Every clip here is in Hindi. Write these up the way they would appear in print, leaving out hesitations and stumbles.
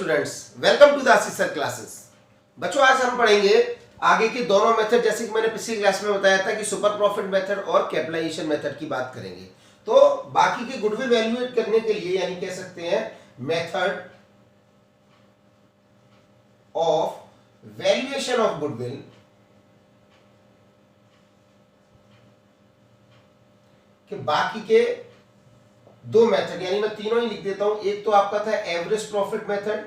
Students, welcome to the Ashish sir classes. बच्चों, आज हम पढ़ेंगे आगे के दोनों मेथड, जैसे कि मैंने पिछली क्लास में बताया था कि सुपर प्रॉफिट मेथड और कैपिटलाइजेशन मेथड की बात करेंगे। तो बाकी के गुडविल वैल्यूएट करने के लिए, यानी कह सकते हैं method of valuation of goodwill, कि बाकी के दो मेथड, यानी मैं तीनों ही लिख देता हूं। एक तो आपका था एवरेज प्रॉफिट मेथड,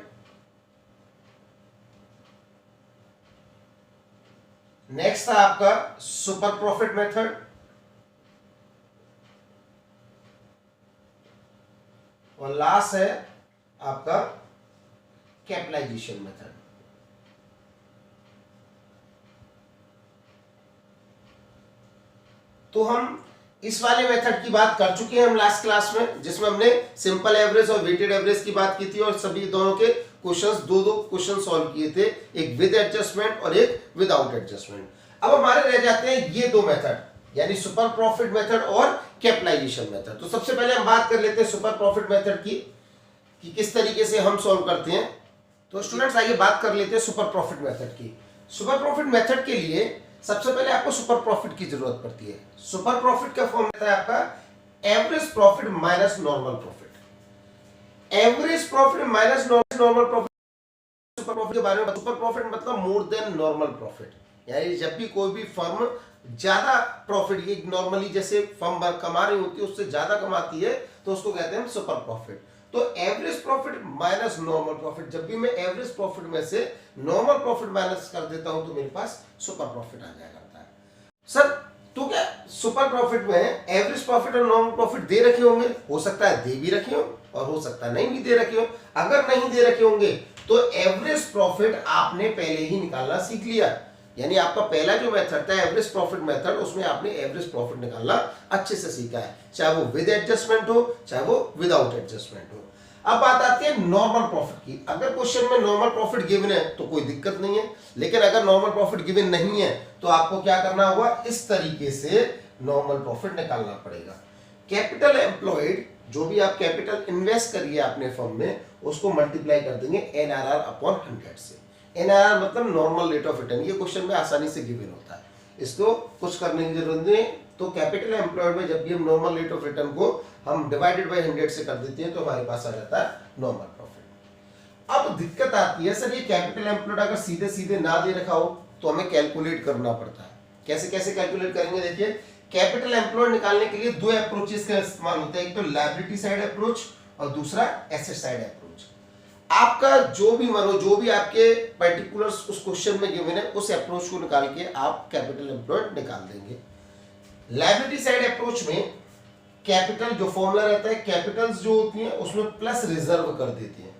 नेक्स्ट था आपका सुपर प्रॉफिट मेथड, और लास्ट है आपका कैपिटलाइजेशन मेथड। तो हम इस वाले मेथड की बात कर चुके हैं हम लास्ट क्लास में, जिसमें हमने सिंपल एवरेज और वेटेड एवरेज की बात की थी और सभी दोनों के क्वेश्चंस, दो क्वेश्चन सॉल्व किए थे, एक विद एडजस्टमेंट और एक विदाउट एडजस्टमेंट। अब हमारे रह जाते हैं ये दो मेथड, यानी सुपर प्रॉफिट मेथड और कैपिटलाइजेशन मेथड। तो सबसे पहले हम बात कर लेते हैं सुपर प्रॉफिट मेथड की, कि किस तरीके से हम सॉल्व करते हैं। तो स्टूडेंट्स, आइए बात कर लेते हैं सुपर प्रॉफिट मेथड की। सुपर प्रॉफिट मेथड के लिए सबसे पहले आपको सुपर प्रॉफिट की जरूरत पड़ती है। सुपर प्रॉफिट का फॉर्म रहता है आपका average profit minus normal profit. Average profit minus normal profit. Super profit के बारे में, सुपर प्रॉफिट मतलब मोर देन नॉर्मल प्रॉफिट, यानी जब भी कोई भी फर्म ज्यादा प्रॉफिट, ये नॉर्मली जैसे फर्म कमा रही होती है उससे ज्यादा कमाती है, तो उसको कहते हैं सुपर प्रॉफिट। तो average profit minus normal profit, जब भी मैं एवरेज प्रॉफिट में से नॉर्मल प्रॉफिट माइनस कर देता हूं तो मेरे पास सुपर प्रॉफिट आ जाया करता है। सर, तो क्या सुपर प्रॉफिट में एवरेज प्रॉफिट और नॉर्मल प्रॉफिट दे रखे होंगे? हो सकता है दे भी रखे हो और हो सकता है नहीं भी दे रखे हो। अगर नहीं दे रखे होंगे तो एवरेज प्रॉफिट आपने पहले ही निकालना सीख लिया, यानी आपका पहला जो मेथड था एवरेज प्रॉफिट मेथड, उसमें आपने एवरेज प्रॉफिट निकालना अच्छे से सीखा है, चाहे वो विद एडजस्टमेंट हो चाहे वो विदाउट एडजस्टमेंट हो। अब बात आती है नॉर्मल प्रॉफिट की। अगर क्वेश्चन में नॉर्मल प्रॉफिट गिवन है तो कोई दिक्कत नहीं है, लेकिन अगर नॉर्मल प्रॉफिट गिवन नहीं है तो आपको क्या करना होगा, इस तरीके से नॉर्मल प्रॉफिट निकालना पड़ेगा। कैपिटल एम्प्लॉयड, जो भी आप कैपिटल इन्वेस्ट करिए अपने फर्म में, उसको मल्टीप्लाई कर देंगे एनआरआर अपॉन 100 से। एनआरआर मतलब नॉर्मल रेट ऑफ रिटर्न, ये क्वेश्चन में आसानी से गिवन होता है, इसको कुछ करने की जरूरत नहीं। तो कैपिटल एम्प्लॉयड में जब भी हम नॉर्मल रेट ऑफ रिटर्न को हम डिवाइडेड बाय 100 से कर देते हैं तो हमारे पास आ जाता है नॉर्मल प्रॉफिट। अब दिक्कत आती है, सर ये कैपिटल एम्प्लॉयड अगर सीधे सीधे ना दे रखा हो तो हमें कैलकुलेट करना पड़ता है। कैसे कैसे कैलकुलेट करेंगे? देखिए, कैपिटल एम्प्लॉयड निकालने के लिए दो अप्रोचेस का इस्तेमाल होता है, एक तो लायबिलिटी साइड अप्रोच और दूसरा एसेट साइड अप्रोच। आपका जो भी मन हो, जो भी आपके पर्टिकुलर्स उस क्वेश्चन में गिवन है, उस अप्रोच को निकाल के आप कैपिटल एम्प्लॉयड निकाल देंगे। लायबिलिटी साइड अप्रोच में कैपिटल जो फॉर्मूला रहता है, कैपिटल्स जो होती हैं उसमें प्लस रिजर्व कर देते हैं।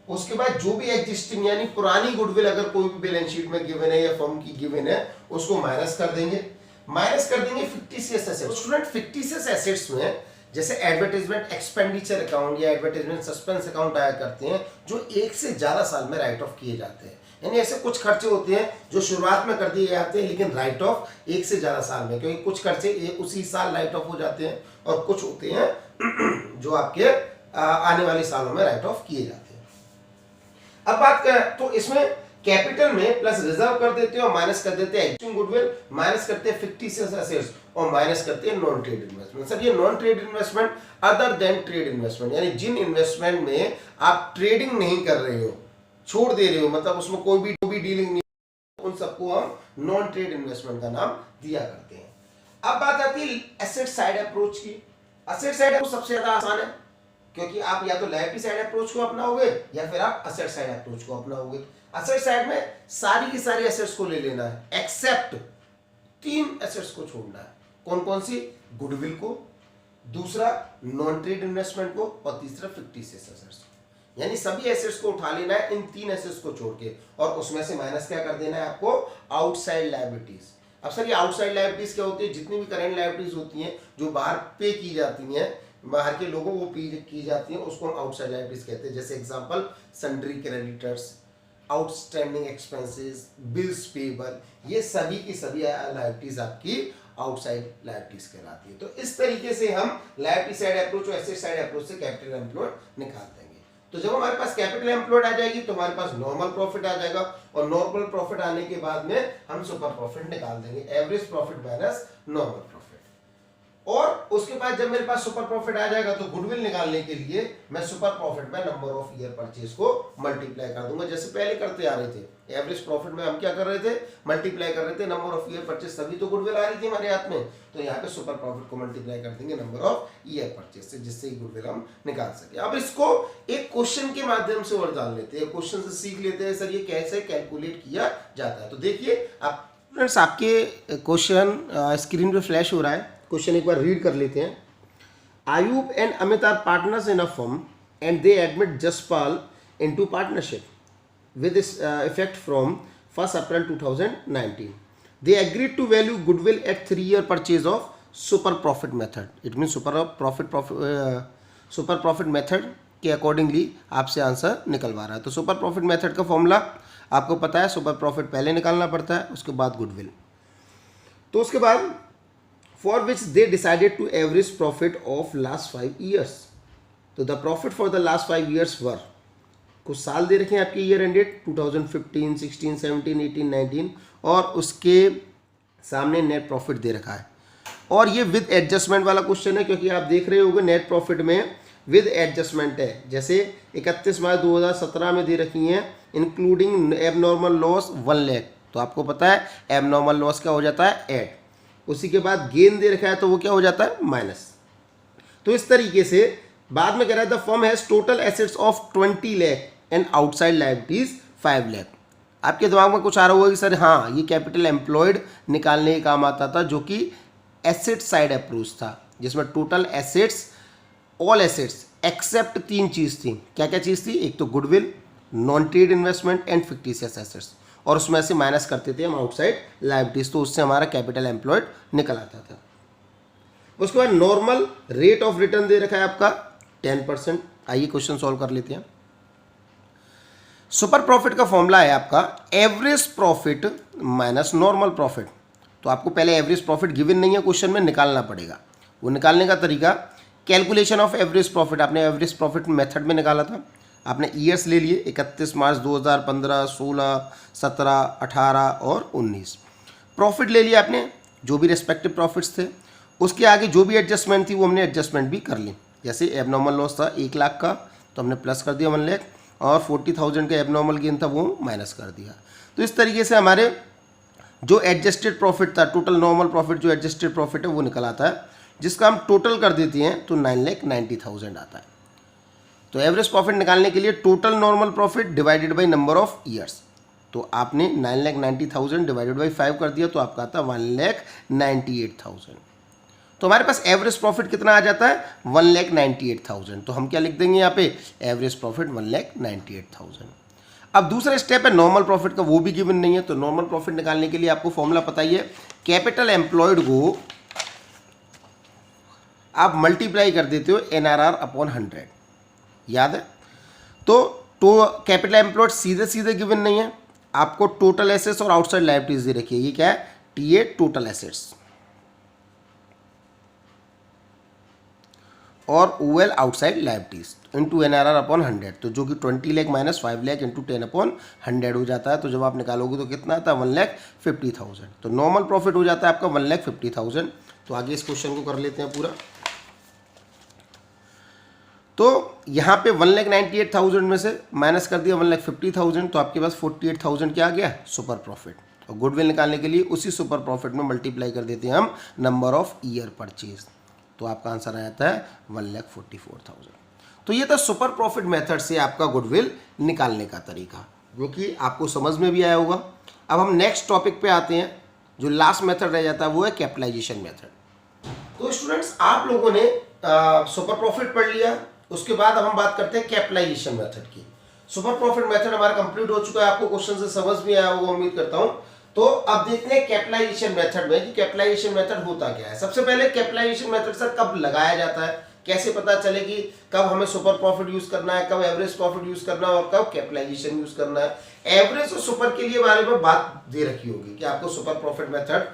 उसके बाद जो भी एग्जिस्टिंग यानी पुरानी गुडविल अगर कोई भी बैलेंस शीट में गिवन है या फर्म की गिवन है, उसको माइनस कर देंगे। माइनस कर देंगे fictitious assets. Student, fictitious assets में जैसे एडवर्टाइजमेंट एक्सपेंडिचर अकाउंट या एडवर्टाइजमेंट सस्पेंस अकाउंट आया करते हैं, जो एक से ज्यादा साल में राइट ऑफ किए जाते हैं। यानी ऐसे कुछ खर्चे होते हैं जो शुरुआत में कर दिए जाते हैं लेकिन राइट ऑफ एक से ज्यादा साल में, क्योंकि कुछ खर्चे उसी साल राइट ऑफ हो जाते हैं और कुछ होते हैं जो आपके आने वाले सालों में राइट ऑफ किए जाते हैं। अब बात करें तो इसमें कैपिटल में प्लस रिजर्व कर देते हैं और माइनस कर देते हैं एक्टिंग गुडविल, माइनस करते हैं फिक्टिशियस एसेट्स और माइनस करते हैं नॉन ट्रेड इन्वेस्टमेंट। सर, ये non trade investment other than trade investment, यानी जिन इन्वेस्टमेंट में आप ट्रेडिंग नहीं कर रहे हो, छोड़ दे रहे हो, मतलब उसमें कोई भी डीलिंग नहीं, उन सबको हम नॉन ट्रेड इन्वेस्टमेंट का नाम दिया करते हैं। अब बात आती है एसेट साइड अप्रोच की। एसेट साइड अप्रोच सबसे ज्यादा आसान है, क्योंकि आप या तो लायबिलिटी साइड अप्रोच को अपनाओगे या फिर आप एसेट साइड अप्रोच को अपनाओगे। एसेट साइड में सारी की सारी एसेट्स को ले लेना है, एक्सेप्ट 3 एसेट्स को छोड़ना है। कौन कौन सी? गुडविल को, दूसरा नॉन ट्रेड इन्वेस्टमेंट को और तीसरा फिक्टिशियस एसेट्स को। यानी सभी एसेट्स को उठा लेना है इन 3 एसेट्स को छोड़ के, और उसमें से माइनस क्या कर देना है आपको? Outside liabilities. अब सर, ये आउटसाइड लायबिलिटीज क्या होती है? जितनी भी करंट लायबिलिटीज होती हैं जो बाहर पे की जाती हैं, बाहर के लोगों को पे की जाती हैं, उसको हम आउटसाइड लायबिलिटीज कहते हैं। जैसे example, sundry creditors, outstanding expenses, bills payable, ये सभी की सभी लायबिलिटीज आपकी आउटसाइड लायबिलिटीज कहलाती है। तो इस तरीके से हम लायबिलिटी साइड अप्रोच और एसेट साइड अप्रोच से कैपिटल एम्प्लॉयड निकाल देंगे। तो जब हमारे पास कैपिटल एम्प्लॉयड आ जाएगी तो हमारे पास नॉर्मल प्रॉफिट आ जाएगा, और नॉर्मल प्रॉफिट आने के बाद में हम सुपर प्रॉफिट निकाल देंगे, average profit minus normal profit. और उसके बाद जब मेरे पास सुपर प्रॉफिट आ जाएगा तो गुडविल निकालने के लिए मैं सुपर प्रॉफिट में नंबर ऑफ ईयर परचेज को मल्टीप्लाई कर दूंगा, जैसे पहले करते आ रहे थे। एवरेज प्रॉफिट में हम क्या कर रहे थे, मल्टीप्लाई कर रहे थे नंबर ऑफ ईयर परचेज, तभी तो गुडविल आ रही थी हमारे हाथ में। तो यहाँ पे सुपर प्रॉफिट को मल्टीप्लाई कर देंगे नंबर ऑफ ईयर परचेज से, जिससे गुडविल हम निकाल सके। अब इसको एक क्वेश्चन के माध्यम से और डाल लेते हैं, क्वेश्चन से सीख लेते हैं सर ये कैसे कैलकुलेट किया जाता है। तो देखिए आप फ्रेंड्स, आपके क्वेश्चन स्क्रीन पे फ्लैश हो रहा है, क्वेश्चन एक बार रीड कर लेते हैं। Ayub and Amit are partners in a firm and they admit Jaspal into partnership with effect from 1st April 2019. They agreed to value goodwill at 3-year purchase of super profit method. It means super profit method के अकॉर्डिंगली आपसे आंसर निकलवा रहा है। तो सुपर प्रॉफिट मेथड का फॉर्मूला आपको पता है, सुपर प्रॉफिट पहले निकालना पड़ता है, उसके बाद गुडविल। तो उसके बाद for which they decided to average profit of last 5 years. तो the profit for the last 5 years were, कुछ साल दे रखे हैं आपके ईयर एंडेड 2015, 16, 17, 18, 19, और उसके सामने नेट प्रॉफिट दे रखा है। और ये विद एडजस्टमेंट वाला क्वेश्चन है, क्योंकि आप देख रहे होंगे नेट प्रॉफिट में विद एडजस्टमेंट है। जैसे 31 मार्च 2017 में दे रखी हैं इंक्लूडिंग एबनॉर्मल लॉस 1 लाख, तो आपको पता है एबनॉर्मल लॉस क्या हो जाता है, ऐड। उसी के बाद गेन दे रखा है तो वो क्या हो जाता है, माइनस। तो इस तरीके से बाद में कह रहा है the firm has total assets of 20 lakh and outside liabilities 5 lakh. आपके दिमाग में कुछ आ रहा होगा कि सर हाँ ये कैपिटल एम्प्लॉयड निकालने के काम आता था, जो कि एसेट साइड अप्रोच था, जिसमें total assets, all assets except 3 चीज़ थी। क्या क्या चीज़ थी, एक तो goodwill, non trade investment and fictitious assets, और उसमें से माइनस करते थे हम आउटसाइड लायबिलिटीज, तो उससे हमारा कैपिटल एम्प्लॉयड निकल आता था। उसके बाद नॉर्मल रेट ऑफ रिटर्न दे रखा है आपका 10%। आइए क्वेश्चन सॉल्व कर लेते हैं। सुपर प्रॉफिट का फॉर्मूला है आपका average profit minus normal profit. तो आपको पहले एवरेज प्रॉफिट गिवन नहीं है क्वेश्चन में, निकालना पड़ेगा। वो निकालने का तरीका, कैलकुलेशन ऑफ एवरेज प्रॉफिट आपने एवरेज प्रॉफिट मेथड में निकाला था। आपने ईयर्स ले लिए 31 मार्च 2015, 16, 17, 18 और 19। प्रॉफिट ले लिया आपने, जो भी रेस्पेक्टिव प्रॉफिट्स थे, उसके आगे जो भी एडजस्टमेंट थी वो हमने एडजस्टमेंट भी कर ली। जैसे एबनॉर्मल लॉस था 1 लाख का, तो हमने प्लस कर दिया 1 लाख, और 40,000 का एबनॉर्मल गेन था वो माइनस कर दिया। तो इस तरीके से हमारे जो एडजस्टेड प्रॉफिट था, टोटल नॉर्मल प्रॉफिट जो एडजस्टेड प्रॉफिट है वो निकल आता है, जिसका हम टोटल कर देते हैं तो 9,90,000 आता है। तो एवरेज प्रॉफिट निकालने के लिए total normal profit divided by number of years, तो आपने 9,90,000 डिवाइडेड बाई 5 कर दिया, तो आपका आता है 1,98,000। तो हमारे पास एवरेज प्रॉफिट कितना आ जाता है, 1,98,000। तो हम क्या लिख देंगे यहाँ पे, एवरेज प्रॉफिट 1,98,000। अब दूसरा स्टेप है नॉर्मल प्रॉफिट का, वो भी गिवन नहीं है। तो नॉर्मल प्रॉफिट निकालने के लिए आपको फॉर्मूला पता ही है, कैपिटल एम्प्लॉयड को आप मल्टीप्लाई कर देते हो NRR अपॉन 100, याद है। तो कैपिटल एम्प्लॉयड सीधे सीधे गिवन नहीं है, आपको टोटल एसेट्स और आउटसाइड लायबिलिटीज दे रखी है। ये क्या है, TA टोटल एसेट्स, और OL outside liabilities into NRR upon 100, तो जो कि 20 lakh minus 5 lakh into 10 upon 100 हो जाता है। तो जब आप निकालोगे तो कितना आता है, 1,50,000। तो नॉर्मल प्रॉफिट हो जाता है आपका 1,50,000। तो आगे इस क्वेश्चन को कर लेते हैं पूरा। तो यहाँ पे 1,98,000 में से माइनस कर दिया 1,50,000, तो आपके पास 48,000 क्या आ गया, सुपर प्रॉफिट। और गुडविल निकालने के लिए उसी सुपर प्रॉफिट में मल्टीप्लाई कर देते हैं हम नंबर ऑफ ईयर परचेज, तो आपका आंसर आ जाता है 1,44,000। तो ये था सुपर प्रॉफिट मेथड से आपका गुडविल निकालने का तरीका, जो कि आपको समझ में भी आया होगा। अब हम नेक्स्ट टॉपिक पे आते हैं, जो लास्ट मेथड रह जाता है वो है कैपिटलाइजेशन मेथड। तो स्टूडेंट्स, आप लोगों ने सुपर प्रॉफिट पढ़ लिया, उसके बाद अब हम बात करते हैं कैपिटलाइजेशन मेथड की। सुपर प्रॉफिट मेथड हमारा कंप्लीट हो चुका है, आपको क्वेश्चन से समझ में आया होगा उम्मीद करता हूं। तो अब देखते हैं कैपिटलाइजेशन मेथड में कि कैपिटलाइजेशन मेथड होता क्या है। सबसे पहले कैपिटलाइजेशन मेथड सर कब लगाया जाता है, कैसे पता चले कि कब हमें सुपर प्रॉफिट यूज करना है, कब एवरेज प्रॉफिट यूज करना है और कब कैपिटलाइजेशन यूज करना है। एवरेज और सुपर के लिए बारे में बात दे रखी होगी कि आपको सुपर प्रॉफिट मेथड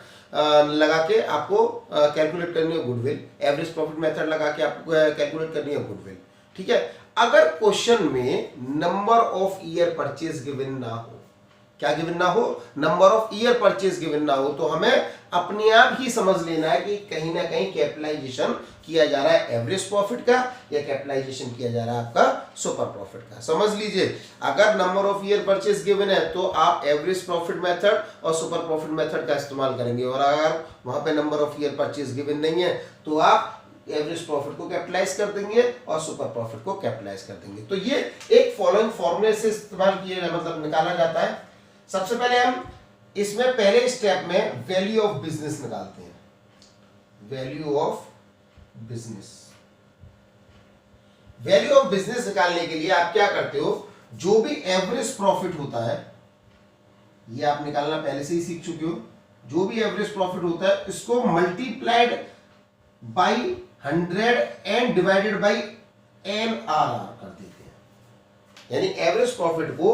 लगा के आपको कैलकुलेट करनी है गुडविल, एवरेज प्रॉफिट मेथड लगा के आपको कैलकुलेट करनी है गुडविल, ठीक है। अगर क्वेश्चन में number of year purchase given ना हो, क्या गिवन ना हो, number of year purchase given ना हो, तो हमें अपने आप ही समझ लेना है कि कहीं ना कहीं कैपिटलाइजेशन किया जा रहा है एवरेज प्रॉफिट का या कैपिटलाइजेशन किया जा रहा है आपका सुपर प्रॉफिट का। समझ लीजिए, अगर number of year purchase given है तो आप एवरेज प्रॉफिट मेथड और सुपर प्रॉफिट मेथड का इस्तेमाल करेंगे, और अगर वहां पे number of year purchase given नहीं है तो आप एवरेज प्रॉफिट को कैपिटलाइज कर देंगे और सुपर प्रॉफिट को कैपिटलाइज कर देंगे। तो ये एक फॉलोइंग फॉर्मूले से इस्तेमाल किया मतलब निकाला जाता है। सबसे पहले हम इसमें पहले स्टेप में वैल्यू ऑफ बिजनेस निकालते हैं। Value of business, value of business निकालने के लिए आप क्या करते हो, जो भी एवरेज प्रॉफिट होता है ये आप निकालना पहले से ही सीख चुके हो। जो भी एवरेज प्रॉफिट होता है इसको multiplied by 100 and divided by NRR कर देते हैं। यानी एवरेज प्रॉफिट को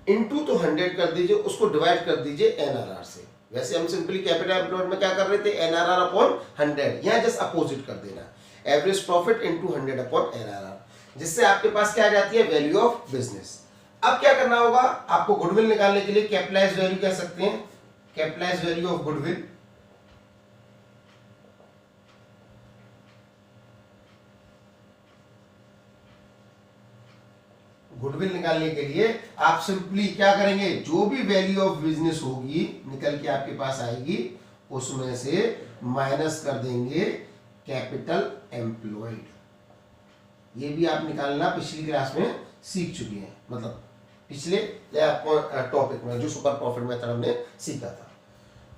इनटू तो 100 कर दीजिए, उसको डिवाइड कर दीजिए NRR से। वैसे हम सिंपली कैपिटल एम्प्लॉयड में क्या कर रहे थे, NRR अपॉन 100, यहां जस्ट अपोजिट कर देना, average profit into 100 upon NRR, जिससे आपके पास क्या आ जाती है, वैल्यू ऑफ बिजनेस। अब क्या करना होगा, आपको गुडविल निकालने के लिए कैपिटलाइज्ड वैल्यू कह सकते हैं, capitalised value of goodwill. Goodwill निकालने के लिए आप सिंपली क्या करेंगे, जो भी वैल्यू ऑफ बिजनेस होगी निकल के आपके पास आएगी, उसमें से माइनस कर देंगे कैपिटल एम्प्लॉयड। ये भी आप निकालना पिछली क्लास में सीख चुके हैं, मतलब पिछले टॉपिक में जो सुपर प्रॉफिट मेथड हमने सीखा था।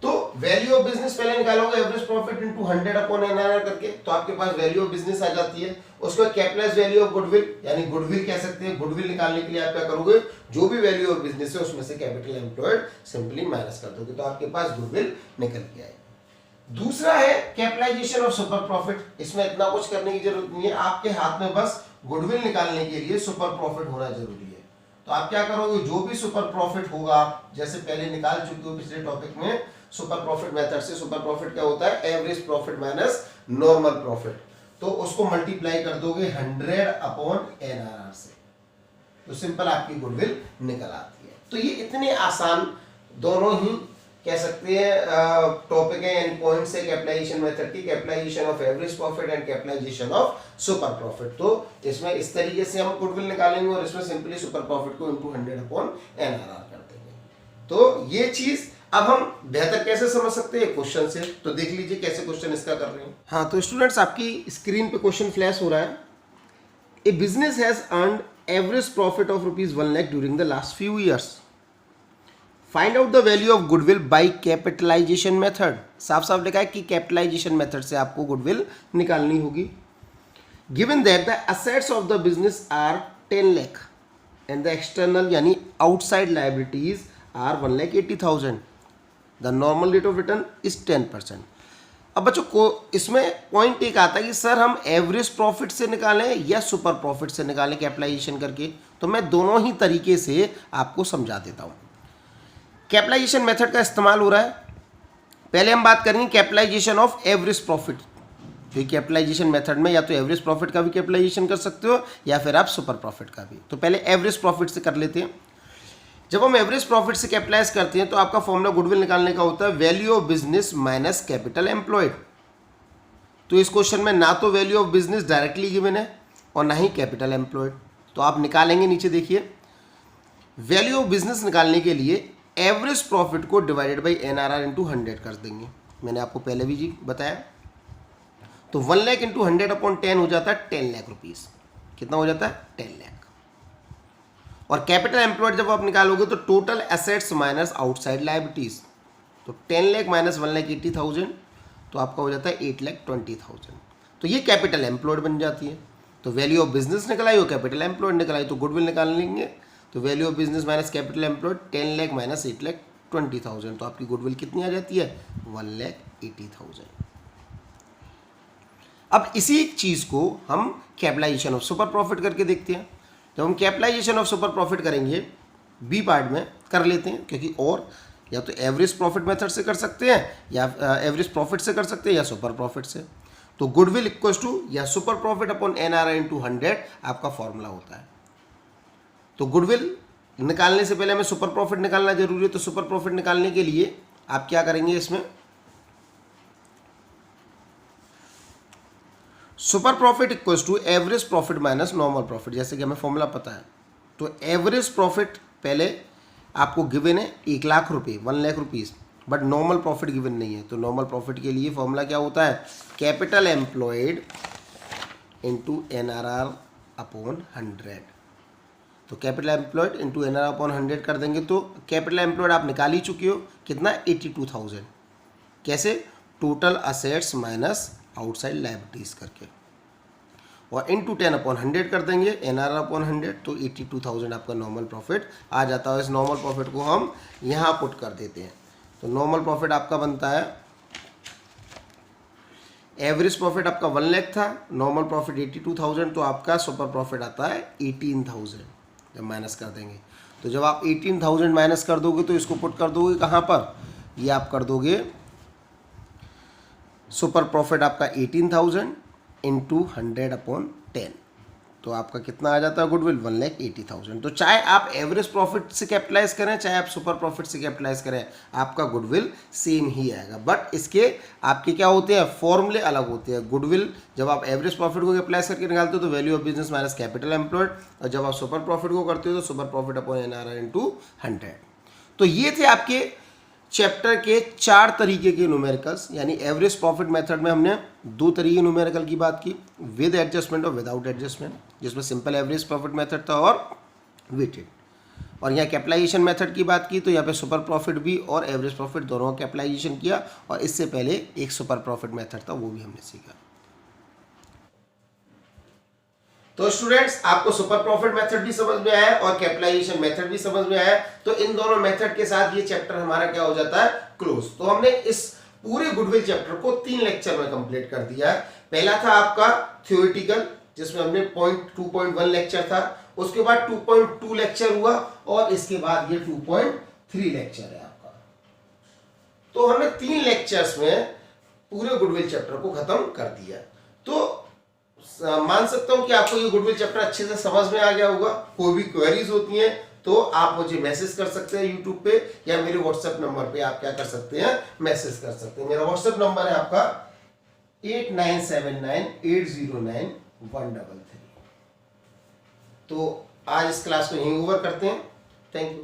तो वैल्यू ऑफ बिजनेस पहले निकालोगे average profit into 100 upon NRR करके, तो आपके पास वैल्यू ऑफ बिजनेस आ जाती है। उसके बाद कैपिटलाइज्ड वैल्यू ऑफ गुडविल, यानी गुडविल कह सकते हैं। गुडविल निकालने के लिए आप क्या करोगे, जो भी वैल्यू ऑफ बिजनेस है उसमें से कैपिटल एम्प्लॉयड सिंपली माइनस कर दोगे, तो आपके पास गुडविल निकल के आएगी। दूसरा है कैपिटलाइजेशन ऑफ सुपर प्रॉफिट। इसमें इतना कुछ करने की जरूरत नहीं है, आपके हाथ में बस गुडविल निकालने के लिए सुपर प्रॉफिट होना जरूरी है। तो आप क्या करोगे, जो भी सुपर प्रॉफिट होगा, जैसे पहले निकाल चुके हो पिछले टॉपिक में सुपर प्रॉफिट मेथड से। सुपर प्रॉफिट क्या होता है, average profit minus normal profit, तो उसको मल्टीप्लाई कर दोगे 100 अपॉन NRR से, तो सिंपल आपकी गुडविल निकल आती है। तो ये इतने आसान दोनों ही कह सकते हैं टॉपिक है, यानी पॉइंट्स है कैपिटलाइजेशन मेथड की, capitalisation of average profit and capitalisation of super profit. तो इसमें इस तरीके से हम गुडविल निकालेंगे और इसमें सिंपली सुपर प्रॉफिट को इनटू 100 अपॉन NRR कर देंगे। तो ये चीज अब हम बेहतर कैसे समझ सकते हैं, क्वेश्चन से। तो देख लीजिए कैसे क्वेश्चन इसका कर रहे हैं। हाँ, तो स्टूडेंट्स आपकी स्क्रीन पे क्वेश्चन फ्लैश हो रहा है। A business has earned average profit of ₹1 lakh during the last few years. Find out the value of goodwill by capitalisation method. साफ साफ लिखा है कि कैपिटलाइजेशन मेथड से आपको गुडविल निकालनी होगी। Given that the assets of the business are 10 lakh and the external यानी outside liabilities are 1,80,000, the normal rate of return is 10%। अब बच्चों को इसमें पॉइंट एक आता है कि सर हम एवरेज प्रॉफिट से निकालें या सुपर प्रॉफिट से निकालें कैपिटलाइजेशन करके, तो मैं दोनों ही तरीके से आपको समझा देता हूँ। कैपिटलाइजेशन मेथड का इस्तेमाल हो रहा है। पहले हम बात करेंगे कैपिटलाइजेशन ऑफ एवरेज प्रॉफिट। जो कैपिटलाइजेशन मेथड में या तो एवरेज प्रॉफिट का भी कैपिटलाइजेशन कर सकते हो या फिर आप सुपर प्रॉफिट का भी। तो पहले एवरेज प्रॉफिट से कर लेते हैं। जब हम एवरेज प्रॉफिट से कैपिटलाइज करते हैं तो आपका फॉर्मूला गुडविल निकालने का होता है value of business minus capital employed. तो इस क्वेश्चन में ना तो value of business directly given है और ना ही कैपिटल एम्प्लॉयड, तो आप निकालेंगे नीचे देखिए। वैल्यू ऑफ बिजनेस निकालने के लिए एवरेज प्रॉफिट को डिवाइडेड बाई NRR इंटू 100 कर देंगे। मैंने आपको पहले भी जी बताया। तो 1 लाख इंटू 100 अपॉन 10 हो जाता है 10 लाख रुपीज़। कितना हो जाता है, 10 लाख। और कैपिटल एम्प्लॉयड जब आप निकालोगे तो total assets minus outside liabilities, तो 10 लाख माइनस 1,80,000, तो आपका हो जाता है 8,20,000। तो ये कैपिटल एम्प्लॉयड बन जाती है। तो वैल्यू ऑफ बिजनेस निकलाई हो, कैपिटल एम्प्लॉयड निकलाई, तो गुडविल निकाल लेंगे। तो value of business minus capital employed 10 lakh minus 8,20,000, तो आपकी गुडविल कितनी आ जाती है, 1,80,000। अब इसी चीज़ को हम कैपिटलाइजेशन ऑफ सुपर प्रॉफिट करके देखते हैं। जब हम कैपिटलाइजेशन ऑफ सुपर प्रॉफिट करेंगे बी पार्ट में कर लेते हैं, क्योंकि और या तो एवरेज प्रॉफिट मेथड से कर सकते हैं या एवरेज प्रॉफिट से कर सकते हैं या सुपर प्रॉफिट से। तो गुडविल इक्वल टू या super profit upon NRI into 100 आपका फॉर्मूला होता है। तो गुडविल निकालने से पहले हमें सुपर प्रॉफिट निकालना जरूरी है। तो सुपर प्रॉफिट निकालने के लिए आप क्या करेंगे, इसमें super profit equals to average profit minus normal profit, जैसे कि हमें फॉर्मूला पता है। तो एवरेज प्रॉफिट पहले आपको गिवन है 1 लाख रुपये, 1 lakh rupees, but normal profit given नहीं है। तो नॉर्मल प्रॉफिट के लिए फॉर्मूला क्या होता है, capital employed into NRR upon 100। तो capital employed into NRR upon 100 कर देंगे तो कैपिटल एम्प्लॉयड आप निकाल ही चुके हो, कितना 82,000। कैसे, total assets minus outside liabilities करके, और इंटू 10 अपॉन 100 कर देंगे NRR अपॉन 100। तो 82,000 आपका नॉर्मल प्रॉफिट आ जाता है। इस नॉर्मल प्रॉफिट को हम यहाँ पुट कर देते हैं। तो नॉर्मल प्रॉफिट आपका बनता है, एवरेज प्रॉफिट आपका 1 लाख था, नॉर्मल प्रॉफिट 82,000, तो आपका सुपर प्रॉफिट आता है 18,000 जब माइनस कर देंगे। तो जब आप 18,000 माइनस कर दोगे तो इसको पुट कर दोगे कहाँ पर, ये आप कर दोगे सुपर प्रॉफिट आपका 18,000 इंटू 100 अपॉन 10। तो आपका कितना आ जाता है गुडविल, 1,80,000। तो चाहे आप एवरेज प्रॉफिट से कैपिटलाइज करें, चाहे आप सुपर प्रॉफिट से कैपिटलाइज करें, आपका गुडविल सेम ही आएगा। बट इसके आपके क्या होते हैं, फॉर्मूले अलग होते हैं। गुडविल जब आप एवरेज प्रॉफिट को कैपिटलाइज करके निकालते हो तो value of business minus capital employed, और जब आप सुपर प्रॉफिट को करते हो तो super profit upon NRI into 100। तो ये थे आपके चैप्टर के 4 तरीके के न्यूमेरिकल्स। यानी एवरेज प्रॉफिट मेथड में हमने 2 तरीके न्यूमेरिकल की बात की, विद एडजस्टमेंट और विदाउट एडजस्टमेंट, जिसमें सिंपल एवरेज प्रॉफिट मेथड था और वेटेड। और यहाँ कैपिटलाइजेशन मेथड की बात की तो यहाँ पे सुपर प्रॉफिट भी और एवरेज प्रॉफिट दोनों का कैपिटलाइजेशन किया, और इससे पहले एक सुपर प्रॉफिट मेथड था, वो भी हमने सीखा। तो स्टूडेंट्स, आपको सुपर प्रॉफिट मेथड भी समझ में आया और कैपिटलाइजेशन मेथड भी समझ में आया। तो इन दोनों मेथड के साथ ये चैप्टर हमारा क्या हो जाता है, क्लोज। तो हमने इस पूरे गुडविल चैप्टर को 3 लेक्चर में कंप्लीट कर दिया है। पहला था आपका थ्योरेटिकल, जिसमें हमने 2.1 लेक्चर था, उसके बाद 2.2 लेक्चर हुआ, और इसके बाद ये 2.3 लेक्चर है आपका। तो हमने 3 लेक्चर्स में पूरे गुडविल चैप्टर को खत्म कर दिया। तो मान सकता हूं कि आपको ये गुडविल चैप्टर अच्छे से समझ में आ गया होगा। कोई भी क्वेरीज होती हैं तो आप मुझे मैसेज कर सकते हैं यूट्यूब पे, या मेरे व्हाट्सएप नंबर पे आप क्या कर सकते हैं, मैसेज कर सकते हैं। मेरा व्हाट्सएप नंबर है आपका 8979809133। तो आज इस क्लास को यहीं ओवर करते हैं। Thank you.